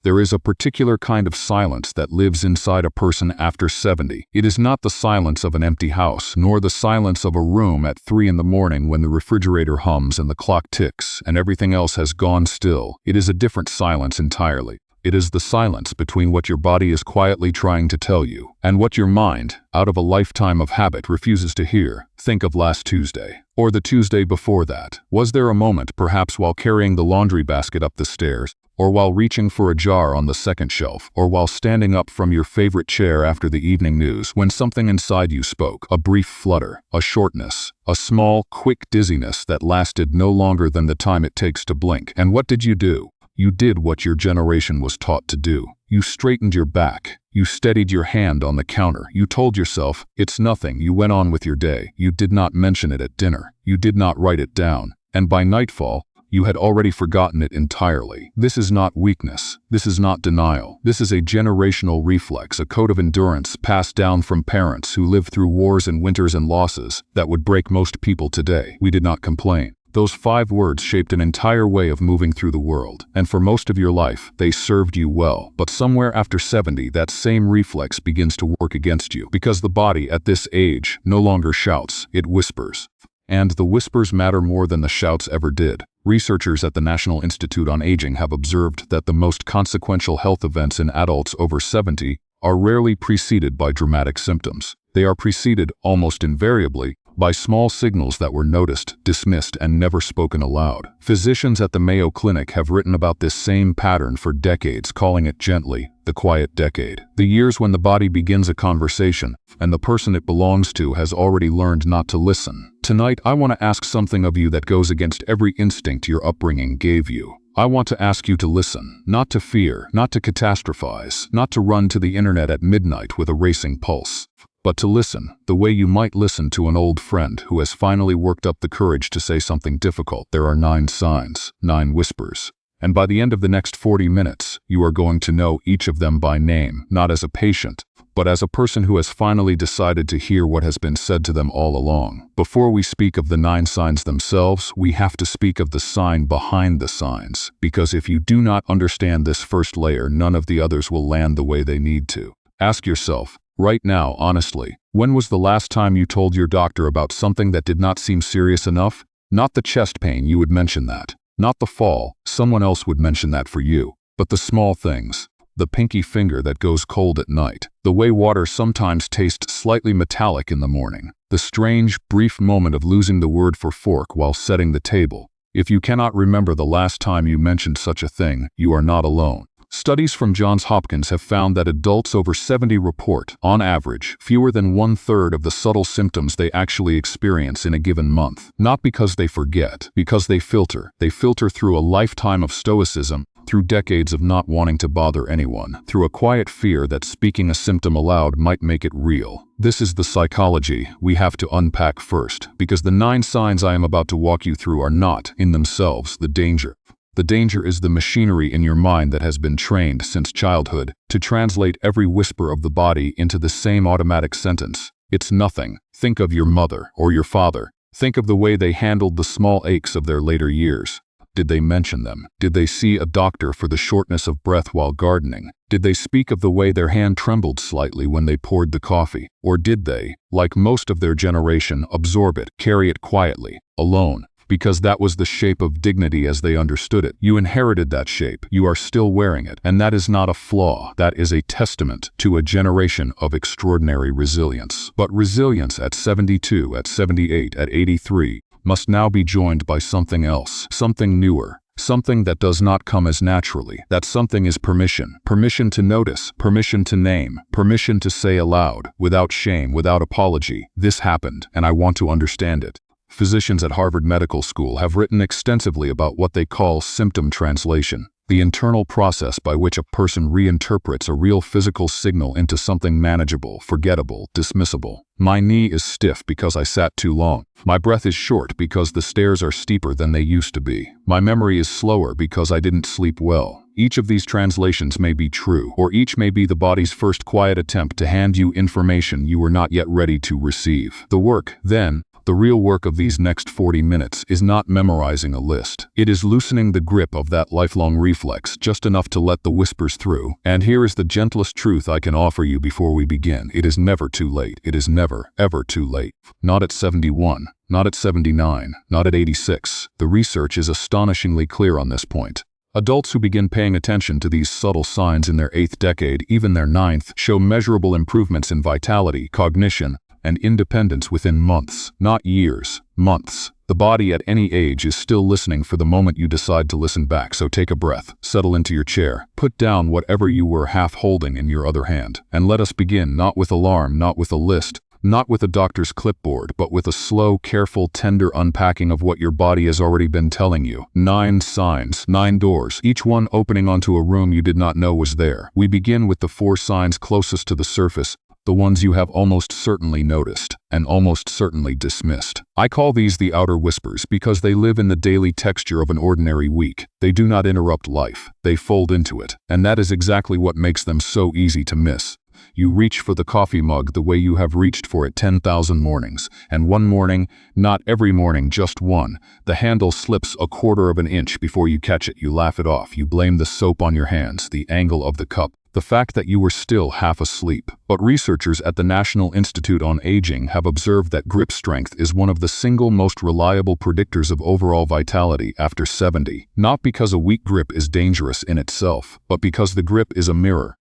There is a particular kind of silence that lives inside a person after 70. It is not the silence of an empty house, nor the silence of a room at 3 in the morning when the refrigerator hums and the clock ticks and everything else has gone still. It is a different silence entirely. It is the silence between what your body is quietly trying to tell you and what your mind, out of a lifetime of habit, refuses to hear. Think of last Tuesday, or the Tuesday before that. Was there a moment, perhaps while carrying the laundry basket up the stairs, or while reaching for a jar on the second shelf, or while standing up from your favorite chair after the evening news, when something inside you spoke? A brief flutter, a shortness, a small, quick dizziness that lasted no longer than the time it takes to blink. And what did you do? You did what your generation was taught to do. You straightened your back. You steadied your hand on the counter. You told yourself, it's nothing. You went on with your day. You did not mention it at dinner. You did not write it down. And by nightfall, you had already forgotten it entirely. This is not weakness. This is not denial. This is a generational reflex, a code of endurance passed down from parents who lived through wars and winters and losses that would break most people today. We did not complain. Those 5 words shaped an entire way of moving through the world, and for most of your life, they served you well. But somewhere after 70, that same reflex begins to work against you, because the body at this age no longer shouts, it whispers. And the whispers matter more than the shouts ever did. Researchers at the National Institute on Aging have observed that the most consequential health events in adults over 70 are rarely preceded by dramatic symptoms. They are preceded, almost invariably, by small signals that were noticed, dismissed, and never spoken aloud. Physicians at the Mayo Clinic have written about this same pattern for decades, calling it gently the quiet decade. The years when the body begins a conversation, and the person it belongs to has already learned not to listen. Tonight, I want to ask something of you that goes against every instinct your upbringing gave you. I want to ask you to listen, not to fear, not to catastrophize, not to run to the internet at midnight with a racing pulse, but to listen, the way you might listen to an old friend who has finally worked up the courage to say something difficult. There are 9 signs, 9 whispers. And by the end of the next 40 minutes, you are going to know each of them by name, not as a patient, but as a person who has finally decided to hear what has been said to them all along. Before we speak of the 9 signs themselves, we have to speak of the sign behind the signs, because if you do not understand this first layer, none of the others will land the way they need to. Ask yourself, right now, honestly, when was the last time you told your doctor about something that did not seem serious enough? Not the chest pain, you would mention that. Not the fall, someone else would mention that for you. But the small things. The pinky finger that goes cold at night. The way water sometimes tastes slightly metallic in the morning. The strange, brief moment of losing the word for fork while setting the table. If you cannot remember the last time you mentioned such a thing, you are not alone. Studies from Johns Hopkins have found that adults over 70 report, on average, fewer than 1/3 of the subtle symptoms they actually experience in a given month. Not because they forget, because they filter. They filter through a lifetime of stoicism, through decades of not wanting to bother anyone, through a quiet fear that speaking a symptom aloud might make it real. This is the psychology we have to unpack first, because the 9 signs I am about to walk you through are not, in themselves, the danger. The danger is the machinery in your mind that has been trained since childhood to translate every whisper of the body into the same automatic sentence. It's nothing. Think of your mother or your father. Think of the way they handled the small aches of their later years. Did they mention them? Did they see a doctor for the shortness of breath while gardening? Did they speak of the way their hand trembled slightly when they poured the coffee? Or did they, like most of their generation, absorb it, carry it quietly, alone? Because that was the shape of dignity as they understood it. You inherited that shape. You are still wearing it. And that is not a flaw. That is a testament to a generation of extraordinary resilience. But resilience at 72, at 78, at 83 must now be joined by something else, something newer, something that does not come as naturally. That something is permission. Permission to notice, permission to name, permission to say aloud, without shame, without apology, this happened, and I want to understand it. Physicians at Harvard Medical School have written extensively about what they call symptom translation, the internal process by which a person reinterprets a real physical signal into something manageable, forgettable, dismissible. My knee is stiff because I sat too long. My breath is short because the stairs are steeper than they used to be. My memory is slower because I didn't sleep well. Each of these translations may be true, or each may be the body's first quiet attempt to hand you information you were not yet ready to receive. The work, then, The real work of these next 40 minutes is not memorizing a list. It is loosening the grip of that lifelong reflex just enough to let the whispers through. And here is the gentlest truth I can offer you before we begin. It is never too late. It is never, ever too late. Not at 71. Not at 79. Not at 86. The research is astonishingly clear on this point. Adults who begin paying attention to these subtle signs in their 8th decade, even their 9th, show measurable improvements in vitality, cognition, and independence within months, not years, months. The body at any age is still listening for the moment you decide to listen back, so take a breath, settle into your chair, put down whatever you were half holding in your other hand, and let us begin, not with alarm, not with a list, not with a doctor's clipboard, but with a slow, careful, tender unpacking of what your body has already been telling you. 9 signs, 9 doors, each one opening onto a room you did not know was there. We begin with the 4 signs closest to the surface, the ones you have almost certainly noticed, and almost certainly dismissed. I call these the outer whispers because they live in the daily texture of an ordinary week. They do not interrupt life, they fold into it, and that is exactly what makes them so easy to miss. You reach for the coffee mug the way you have reached for it 10,000 mornings, and one morning, not every morning, just one, the handle slips a quarter of an inch before you catch it. You laugh it off. You blame the soap on your hands, the angle of the cup, the fact that you were still half asleep. But researchers at the National Institute on Aging have observed that grip strength is one of the single most reliable predictors of overall vitality after 70, not because a weak grip is dangerous in itself, but because the grip is a mirror.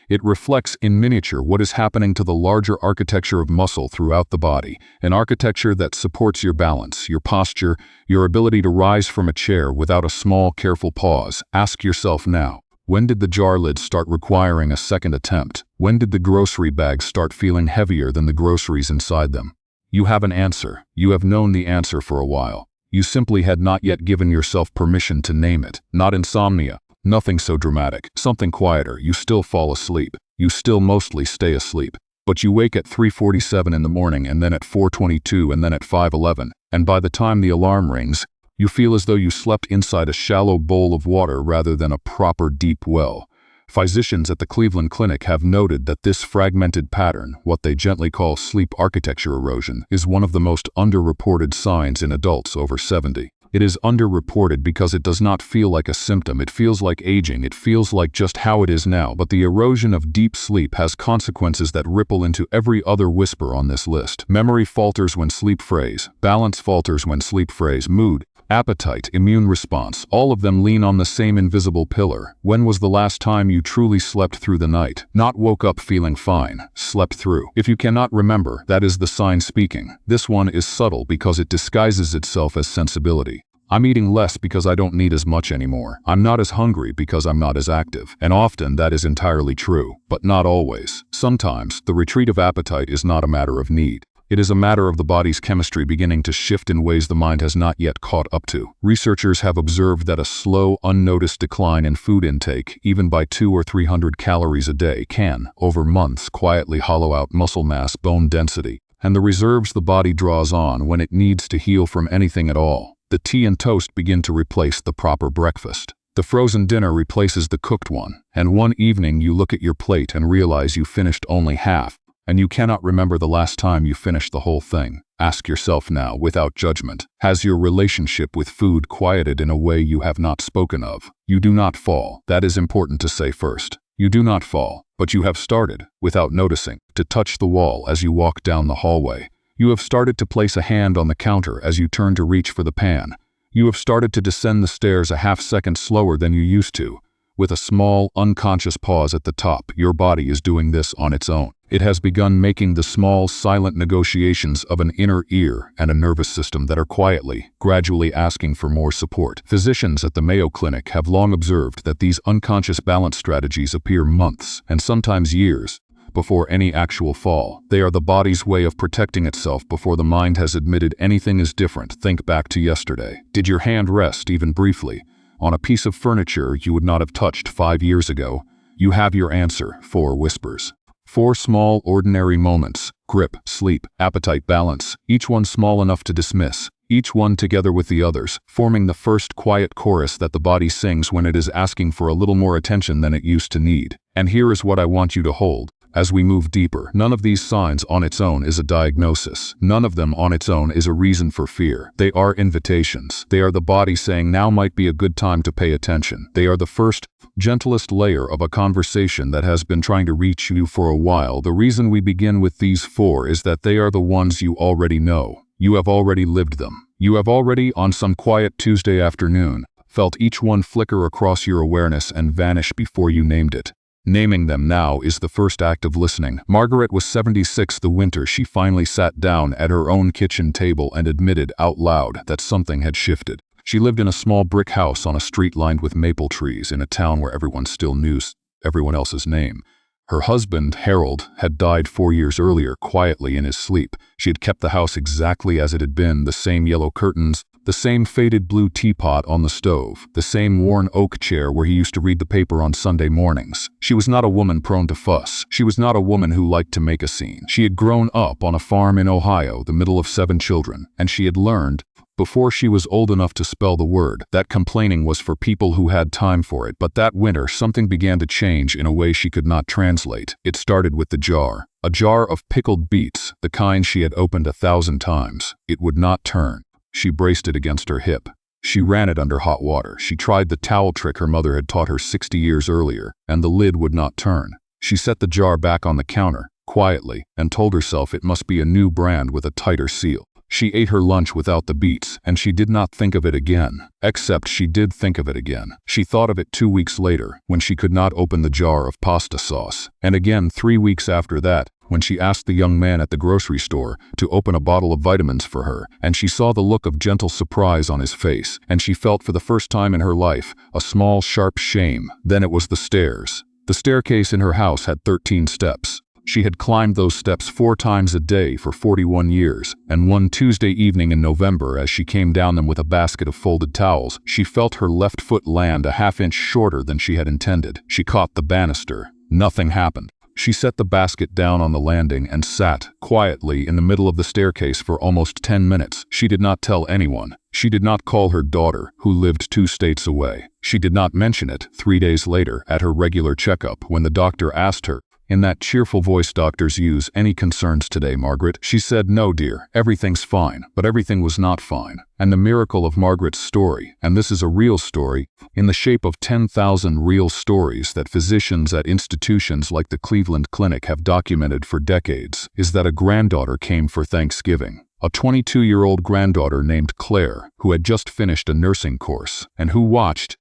It reflects in miniature what is happening to the larger architecture of muscle throughout the body, an architecture that supports your balance, your posture, your ability to rise from a chair without a small, careful pause. Ask yourself now, when did the jar lid start requiring a second attempt? When did the grocery bags start feeling heavier than the groceries inside them? You have an answer. You have known the answer for a while. You simply had not yet given yourself permission to name it. Not insomnia. Nothing so dramatic, something quieter. You still fall asleep. You still mostly stay asleep. But you wake at 3:47 in the morning, and then at 4:22, and then at 5:11, and by the time the alarm rings, you feel as though you slept inside a shallow bowl of water rather than a proper deep well. Physicians at the Cleveland Clinic have noted that this fragmented pattern, what they gently call sleep architecture erosion, is one of the most underreported signs in adults over 70. It is underreported because it does not feel like a symptom. It feels like aging. It feels like just how it is now. But the erosion of deep sleep has consequences that ripple into every other whisper on this list. Memory falters when sleep frays. Balance falters when sleep frays. Mood, appetite, immune response, all of them lean on the same invisible pillar. When was the last time you truly slept through the night? Not woke up feeling fine, slept through. If you cannot remember, that is the sign speaking. This one is subtle because it disguises itself as sensibility. I'm eating less because I don't need as much anymore. I'm not as hungry because I'm not as active. And often that is entirely true, but not always. Sometimes the retreat of appetite is not a matter of need. It is a matter of the body's chemistry beginning to shift in ways the mind has not yet caught up to. Researchers have observed that a slow, unnoticed decline in food intake, even by 200 or 300 calories a day, can, over months, quietly hollow out muscle mass, bone density, and the reserves the body draws on when it needs to heal from anything at all. The tea and toast begin to replace the proper breakfast. The frozen dinner replaces the cooked one, and one evening you look at your plate and realize you finished only half, and you cannot remember the last time you finished the whole thing. Ask yourself now, without judgment, has your relationship with food quieted in a way you have not spoken of? You do not fall. That is important to say first. You do not fall, but you have started, without noticing, to touch the wall as you walk down the hallway. You have started to place a hand on the counter as you turn to reach for the pan. You have started to descend the stairs a half second slower than you used to. With a small, unconscious pause at the top, your body is doing this on its own. It has begun making the small, silent negotiations of an inner ear and a nervous system that are quietly, gradually asking for more support. Physicians at the Mayo Clinic have long observed that these unconscious balance strategies appear months, and sometimes years, before any actual fall. They are the body's way of protecting itself before the mind has admitted anything is different. Think back to yesterday. Did your hand rest, even briefly, on a piece of furniture you would not have touched 5 years ago? You have your answer. 4 whispers. 4 small, ordinary moments. Grip, sleep, appetite, balance. Each one small enough to dismiss. Each one together with the others, forming the first quiet chorus that the body sings when it is asking for a little more attention than it used to need. And here is what I want you to hold. As we move deeper, none of these signs on its own is a diagnosis. None of them on its own is a reason for fear. They are invitations. They are the body saying now might be a good time to pay attention. They are the first, gentlest layer of a conversation that has been trying to reach you for a while. The reason we begin with these four is that they are the ones you already know. You have already lived them. You have already, on some quiet Tuesday afternoon, felt each one flicker across your awareness and vanish before you named it. Naming them now is the first act of listening. Margaret was 76 the winter she finally sat down at her own kitchen table and admitted out loud that something had shifted. She lived in a small brick house on a street lined with maple trees in a town where everyone still knew everyone else's name. Her husband, Harold, had died 4 years earlier quietly in his sleep. She had kept the house exactly as it had been, the same yellow curtains, the same faded blue teapot on the stove, the same worn oak chair where he used to read the paper on Sunday mornings. She was not a woman prone to fuss. She was not a woman who liked to make a scene. She had grown up on a farm in Ohio, the middle of 7 children, and she had learned, before she was old enough to spell the word, that complaining was for people who had time for it. But that winter, something began to change in a way she could not translate. It started with the jar. A jar of pickled beets, the kind she had opened 1,000 times. It would not turn. She braced it against her hip. She ran it under hot water. She tried the towel trick her mother had taught her 60 years earlier, and the lid would not turn. She set the jar back on the counter, quietly, and told herself it must be a new brand with a tighter seal. She ate her lunch without the beets, and she did not think of it again. Except she did think of it again. She thought of it 2 weeks later, when she could not open the jar of pasta sauce. And again 3 weeks after that, when she asked the young man at the grocery store to open a bottle of vitamins for her, and she saw the look of gentle surprise on his face, and she felt for the first time in her life a small, sharp shame. Then it was the stairs. The staircase in her house had 13 steps. She had climbed those steps 4 times a day for 41 years, and one Tuesday evening in November, as she came down them with a basket of folded towels, she felt her left foot land a half-inch shorter than she had intended. She caught the banister. Nothing happened. She set the basket down on the landing and sat, quietly, in the middle of the staircase for almost 10 minutes. She did not tell anyone. She did not call her daughter, who lived 2 states away. She did not mention it 3 days later at her regular checkup when the doctor asked her, in that cheerful voice doctors use, "Any concerns today, Margaret?" She said, "No, dear, everything's fine." But everything was not fine. And the miracle of Margaret's story, and this is a real story, in the shape of 10,000 real stories that physicians at institutions like the Cleveland Clinic have documented for decades, is that a granddaughter came for Thanksgiving. A 22-year-old granddaughter named Claire, who had just finished a nursing course, and who watched,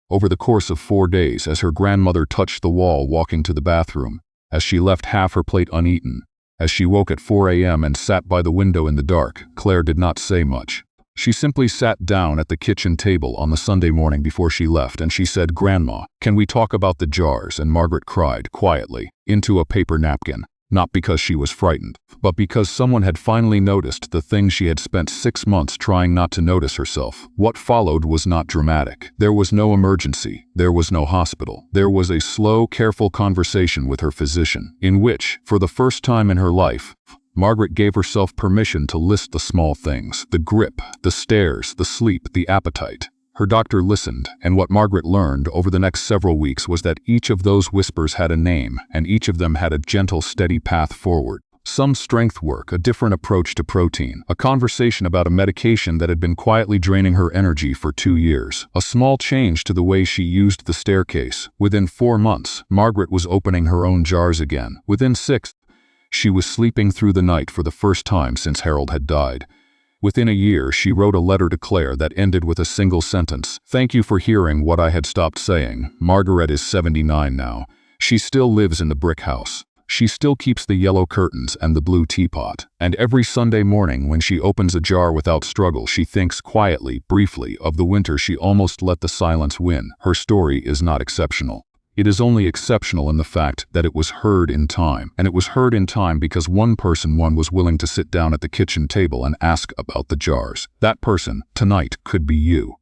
over the course of 4 days, as her grandmother touched the wall walking to the bathroom, as she left half her plate uneaten, as she woke at 4 a.m. and sat by the window in the dark. Claire did not say much. She simply sat down at the kitchen table on the Sunday morning before she left, and she said, "Grandma, can we talk about the jars?" And Margaret cried, quietly, into a paper napkin. Not because she was frightened, but because someone had finally noticed the thing she had spent 6 months trying not to notice herself. What followed was not dramatic. There was no emergency. There was no hospital. There was a slow, careful conversation with her physician, in which, for the first time in her life, Margaret gave herself permission to list the small things: the grip, the stares, the sleep, the appetite. Her doctor listened, and what Margaret learned over the next several weeks was that each of those whispers had a name, and each of them had a gentle, steady path forward. Some strength work, a different approach to protein, a conversation about a medication that had been quietly draining her energy for 2 years, a small change to the way she used the staircase. Within 4 months, Margaret was opening her own jars again. Within 6, she was sleeping through the night for the first time since Harold had died. Within a year, she wrote a letter to Claire that ended with a single sentence: "Thank you for hearing what I had stopped saying." Margaret is 79 now. She still lives in the brick house. She still keeps the yellow curtains and the blue teapot. And every Sunday morning when she opens a jar without struggle, she thinks quietly, briefly, of the winter she almost let the silence win. Her story is not exceptional. It is only exceptional in the fact that it was heard in time, and it was heard in time because one person was willing to sit down at the kitchen table and ask about the jars. That person, tonight, could be you.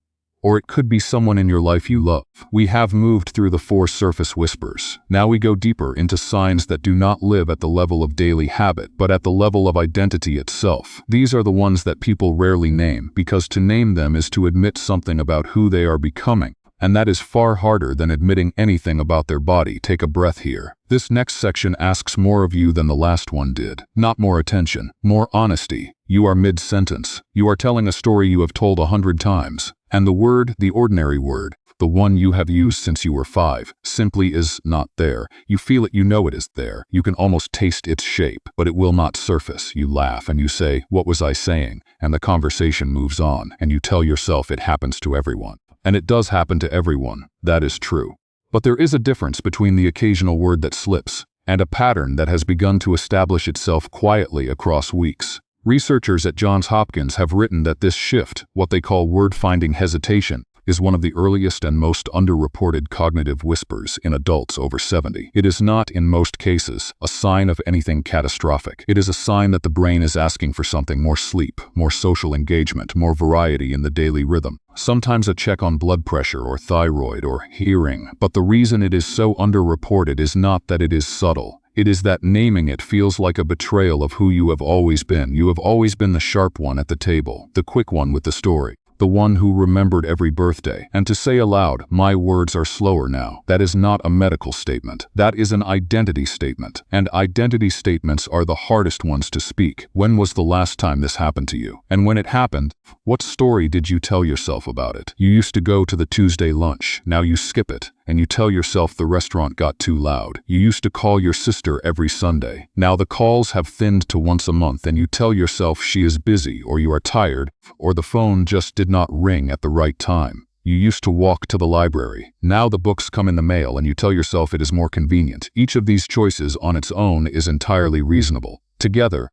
Or it could be someone in your life you love. We have moved through the 4 surface whispers. Now we go deeper into signs that do not live at the level of daily habit, but at the level of identity itself. These are the ones that people rarely name, because to name them is to admit something about who they are becoming. and that is far harder than admitting anything about their body. Take a breath here. This next section asks more of you than the last one did. Not more attention, more honesty. You are mid-sentence. You are telling a story you have told 100 times, and the word, the ordinary word, the one you have used since you were 5, simply is not there. You feel it, you know it is there. You can almost taste its shape, but it will not surface. You laugh and you say, "What was I saying?" And the conversation moves on, and you tell yourself it happens to everyone. And it does happen to everyone. That is true. But there is a difference between the occasional word that slips and a pattern that has begun to establish itself quietly across weeks. Researchers at Johns Hopkins have written that this shift, what they call word-finding hesitation, is one of the earliest and most underreported cognitive whispers in adults over 70. It is not, in most cases, a sign of anything catastrophic. It is a sign that the brain is asking for something: more sleep, more social engagement, more variety in the daily rhythm. Sometimes a check on blood pressure or thyroid or hearing. But the reason it is so underreported is not that it is subtle. It is that naming it feels like a betrayal of who you have always been. You have always been the sharp one at the table, the quick one with the story, the one who remembered every birthday. And to say aloud, "My words are slower now," that is not a medical statement. That is an identity statement. And identity statements are the hardest ones to speak. When was the last time this happened to you? And when it happened, what story did you tell yourself about it? You used to go to the Tuesday lunch. Now you skip it, and you tell yourself the restaurant got too loud. You used to call your sister every Sunday. Now the calls have thinned to once a month, and you tell yourself she is busy, or you are tired, or the phone just did not ring at the right time. You used to walk to the library. Now the books come in the mail, and you tell yourself it is more convenient. Each of these choices on its own is entirely reasonable. Together,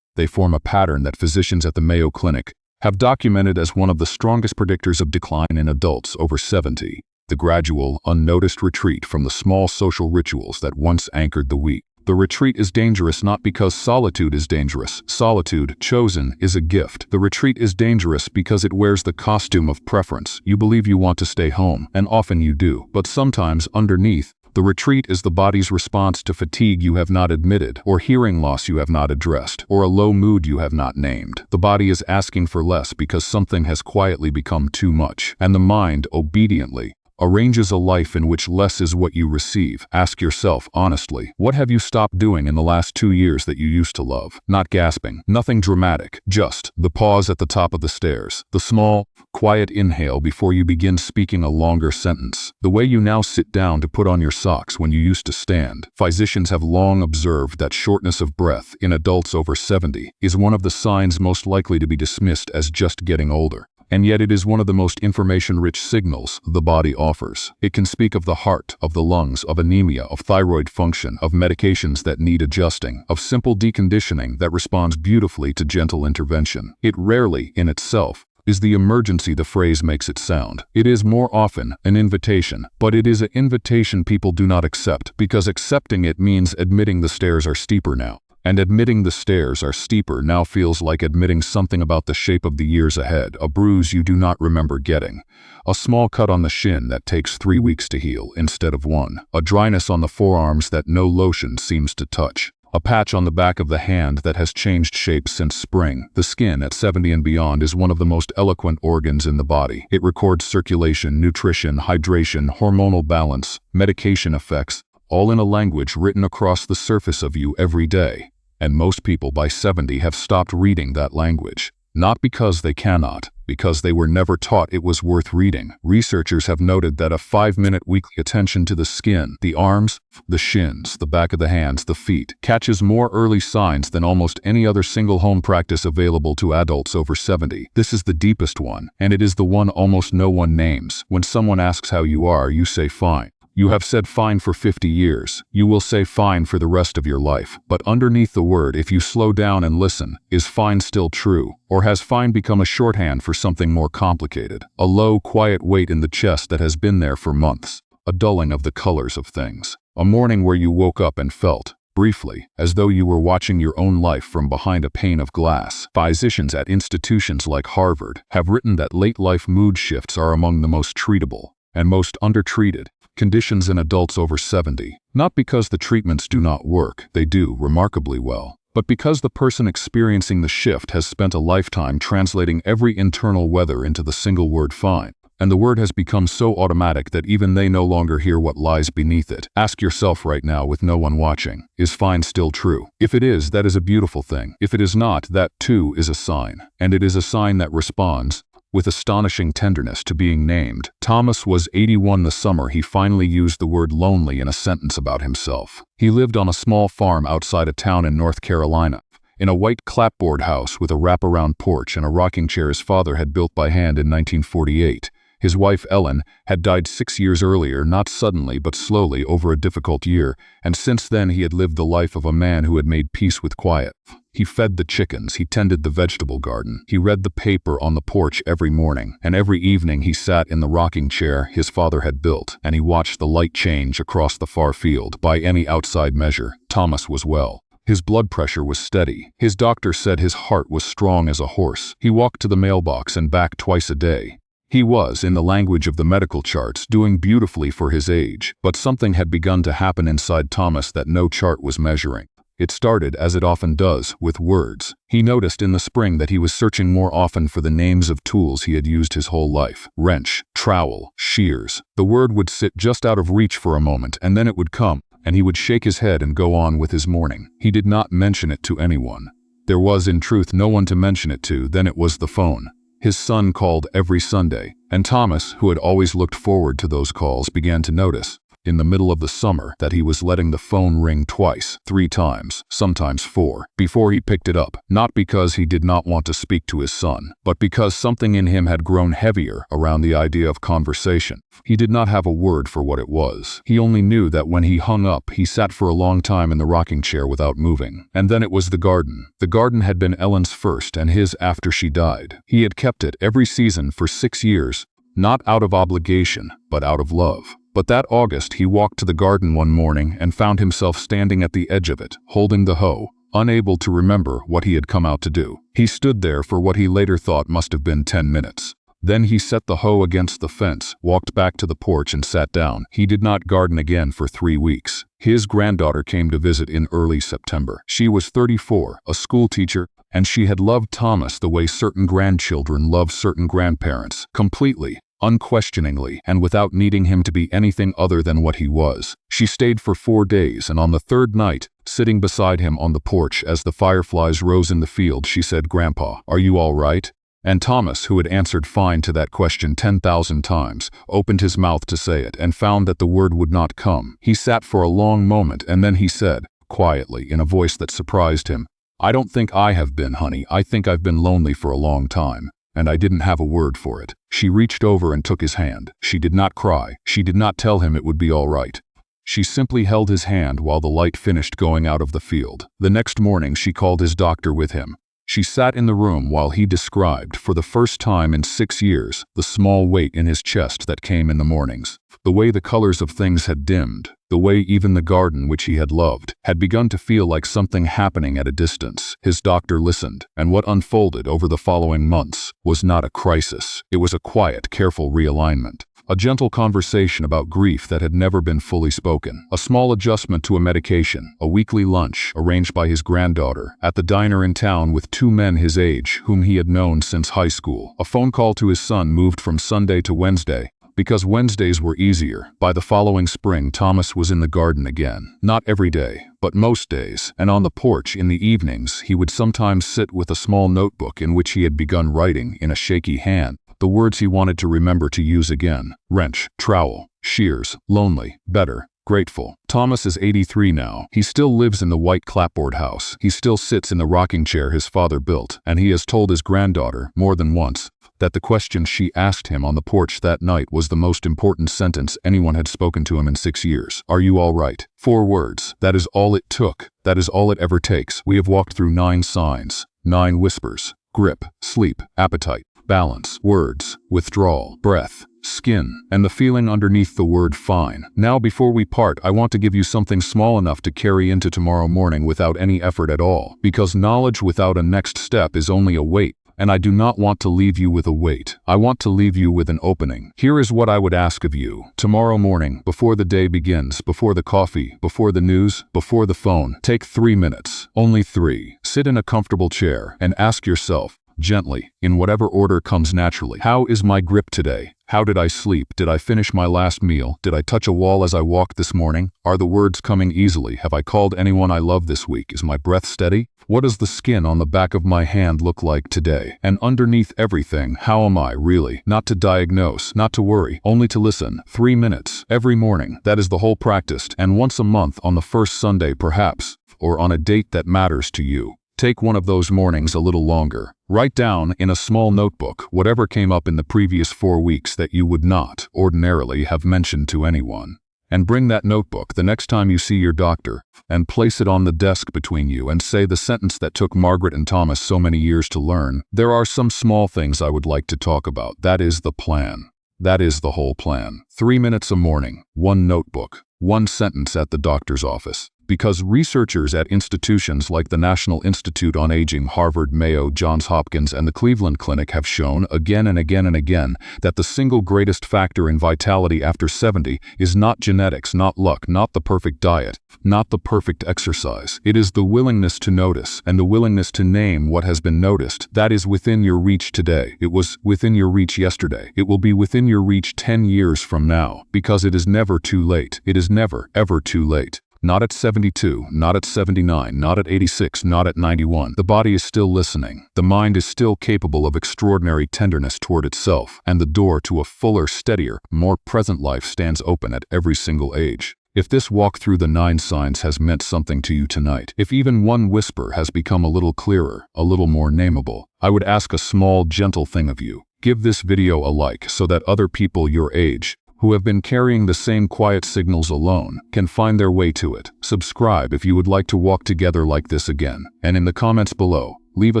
they form a pattern that physicians at the Mayo Clinic have documented as one of the strongest predictors of decline in adults over 70. The gradual, unnoticed retreat from the small social rituals that once anchored the week. The retreat is dangerous not because solitude is dangerous. Solitude, chosen, is a gift. The retreat is dangerous because it wears the costume of preference. You believe you want to stay home, and often you do. But sometimes, underneath, the retreat is the body's response to fatigue you have not admitted, or hearing loss you have not addressed, or a low mood you have not named. The body is asking for less because something has quietly become too much, and the mind, obediently, arranges a life in which less is what you receive. Ask yourself honestly, what have you stopped doing in the last 2 years that you used to love? Not gasping, nothing dramatic, just the pause at the top of the stairs, the small, quiet inhale before you begin speaking a longer sentence, the way you now sit down to put on your socks when you used to stand. Physicians have long observed that shortness of breath in adults over 70 is one of the signs most likely to be dismissed as just getting older. And yet it is one of the most information-rich signals the body offers. It can speak of the heart, of the lungs, of anemia, of thyroid function, of medications that need adjusting, of simple deconditioning that responds beautifully to gentle intervention. It rarely, in itself, is the emergency the phrase makes it sound. It is more often an invitation, but it is an invitation people do not accept, because accepting it means admitting the stairs are steeper now. And admitting the stairs are steeper now feels like admitting something about the shape of the years ahead, a bruise you do not remember getting, a small cut on the shin that takes 3 weeks to heal instead of 1, a dryness on the forearms that no lotion seems to touch, a patch on the back of the hand that has changed shape since spring. The skin at 70 and beyond is one of the most eloquent organs in the body. It records circulation, nutrition, hydration, hormonal balance, medication effects, all in a language written across the surface of you every day. And most people by 70 have stopped reading that language. Not because they cannot, because they were never taught it was worth reading. Researchers have noted that a 5-minute weekly attention to the skin, the arms, the shins, the back of the hands, the feet, catches more early signs than almost any other single home practice available to adults over 70. This is the deepest one, and it is the one almost no one names. When someone asks how you are, you say fine. You have said fine for 50 years. You will say fine for the rest of your life. But underneath the word, if you slow down and listen, is fine still true? Or has fine become a shorthand for something more complicated? A low, quiet weight in the chest that has been there for months. A dulling of the colors of things. A morning where you woke up and felt, briefly, as though you were watching your own life from behind a pane of glass. Physicians at institutions like Harvard have written that late-life mood shifts are among the most treatable and most undertreated conditions in adults over 70, not because the treatments do not work, they do remarkably well, but because the person experiencing the shift has spent a lifetime translating every internal weather into the single word fine. and the word has become so automatic that even they no longer hear what lies beneath it. Ask yourself right now, with no one watching, is fine still true? If it is, that is a beautiful thing. If it is not, that too is a sign. And it is a sign that responds with astonishing tenderness to being named. Thomas was 81 the summer he finally used the word lonely in a sentence about himself. He lived on a small farm outside a town in North Carolina, in a white clapboard house with a wraparound porch and a rocking chair his father had built by hand in 1948. His wife, Ellen, had died 6 years earlier, not suddenly but slowly over a difficult year, and since then he had lived the life of a man who had made peace with quiet. He fed the chickens, he tended the vegetable garden, he read the paper on the porch every morning, and every evening he sat in the rocking chair his father had built, and he watched the light change across the far field. By any outside measure, Thomas was well. His blood pressure was steady. His doctor said his heart was strong as a horse. He walked to the mailbox and back twice a day. He was, in the language of the medical charts, doing beautifully for his age, but something had begun to happen inside Thomas that no chart was measuring. It started, as it often does, with words. He noticed in the spring that he was searching more often for the names of tools he had used his whole life. Wrench, trowel, shears. The word would sit just out of reach for a moment, and then it would come, and he would shake his head and go on with his morning. He did not mention it to anyone. There was, in truth, no one to mention it to. Then it was the phone. His son called every Sunday, and Thomas, who had always looked forward to those calls, began to notice, in the middle of the summer, that he was letting the phone ring twice, 3 times, sometimes 4, before he picked it up, not because he did not want to speak to his son, but because something in him had grown heavier around the idea of conversation. He did not have a word for what it was. He only knew that when he hung up, he sat for a long time in the rocking chair without moving. And then it was the garden. The garden had been Ellen's first and his after she died. He had kept it every season for 6 years, not out of obligation, but out of love. But that August he walked to the garden one morning and found himself standing at the edge of it, holding the hoe, unable to remember what he had come out to do. He stood there for what he later thought must have been 10 minutes. Then he set the hoe against the fence, walked back to the porch and sat down. He did not garden again for 3 weeks. His granddaughter came to visit in early September. She was 34, a school teacher, and she had loved Thomas the way certain grandchildren love certain grandparents, completely, unquestioningly, and without needing him to be anything other than what he was. She stayed for 4 days, and on the 3rd night, sitting beside him on the porch as the fireflies rose in the field, she said, "Grandpa, are you all right?" And Thomas, who had answered fine to that question 10,000 times, opened his mouth to say it and found that the word would not come. He sat for a long moment, and then he said, quietly, in a voice that surprised him, "I don't think I have been, honey. I think I've been lonely for a long time. And I didn't have a word for it." She reached over and took his hand. She did not cry. She did not tell him it would be all right. She simply held his hand while the light finished going out of the field. The next morning she called his doctor with him. She sat in the room while he described, for the first time in 6 years, the small weight in his chest that came in the mornings. The way the colors of things had dimmed, the way even the garden which he had loved had begun to feel like something happening at a distance. His doctor listened, and what unfolded over the following months was not a crisis. It was a quiet, careful realignment. A gentle conversation about grief that had never been fully spoken. A small adjustment to a medication. A weekly lunch arranged by his granddaughter at the diner in town with 2 men his age whom he had known since high school. A phone call to his son moved from Sunday to Wednesday, because Wednesdays were easier. By the following spring, Thomas was in the garden again. Not every day, but most days, and on the porch in the evenings he would sometimes sit with a small notebook in which he had begun writing in a shaky hand the words he wanted to remember to use again. Wrench, trowel, shears, lonely, better, grateful. Thomas is 83 now. He still lives in the white clapboard house. He still sits in the rocking chair his father built, and he has told his granddaughter, more than once, that the question she asked him on the porch that night was the most important sentence anyone had spoken to him in 6 years. "Are you all right?" 4 words. That is all it took. That is all it ever takes. We have walked through 9 signs, 9 whispers: grip, sleep, appetite, balance, words, withdrawal, breath, skin, and the feeling underneath the word fine. Now before we part, I want to give you something small enough to carry into tomorrow morning without any effort at all, because knowledge without a next step is only a weight. And I do not want to leave you with a weight. I want to leave you with an opening. Here is what I would ask of you. Tomorrow morning, before the day begins, before the coffee, before the news, before the phone, take 3 minutes. Only 3. Sit in a comfortable chair and ask yourself, gently, in whatever order comes naturally. How is my grip today? How did I sleep? Did I finish my last meal? Did I touch a wall as I walked this morning? Are the words coming easily? Have I called anyone I love this week? Is my breath steady? What does the skin on the back of my hand look like today? And underneath everything, how am I really? Not to diagnose, not to worry, only to listen. 3 minutes every morning. That is the whole practice. And once a month on the first Sunday perhaps, or on a date that matters to you. Take one of those mornings a little longer. Write down in a small notebook whatever came up in the previous 4 weeks that you would not ordinarily have mentioned to anyone. And bring that notebook the next time you see your doctor and place it on the desk between you and say the sentence that took Margaret and Thomas so many years to learn. There are some small things I would like to talk about. That is the plan. That is the whole plan. 3 minutes a morning, one notebook, one sentence at the doctor's office. Because researchers at institutions like the National Institute on Aging, Harvard, Mayo, Johns Hopkins, and the Cleveland Clinic have shown again and again and again that the single greatest factor in vitality after 70 is not genetics, not luck, not the perfect diet, not the perfect exercise. It is the willingness to notice and the willingness to name what has been noticed. That is within your reach today. It was within your reach yesterday. It will be within your reach 10 years from now, because it is never too late. It is never, ever too late. Not at 72, not at 79, not at 86, not at 91. The body is still listening. The mind is still capable of extraordinary tenderness toward itself, and the door to a fuller, steadier, more present life stands open at every single age. If this walk through the 9 signs has meant something to you tonight, if even one whisper has become a little clearer, a little more nameable, I would ask a small, gentle thing of you. Give this video a like so that other people your age, who have been carrying the same quiet signals alone, can find their way to it. Subscribe if you would like to walk together like this again. And in the comments below, leave a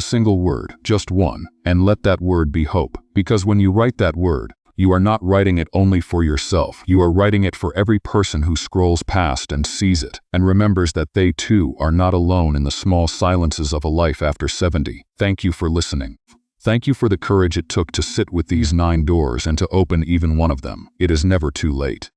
single word, just one, and let that word be hope. Because when you write that word, you are not writing it only for yourself. You are writing it for every person who scrolls past and sees it, and remembers that they too are not alone in the small silences of a life after 70. Thank you for listening. Thank you for the courage it took to sit with these 9 doors and to open even one of them. It is never too late.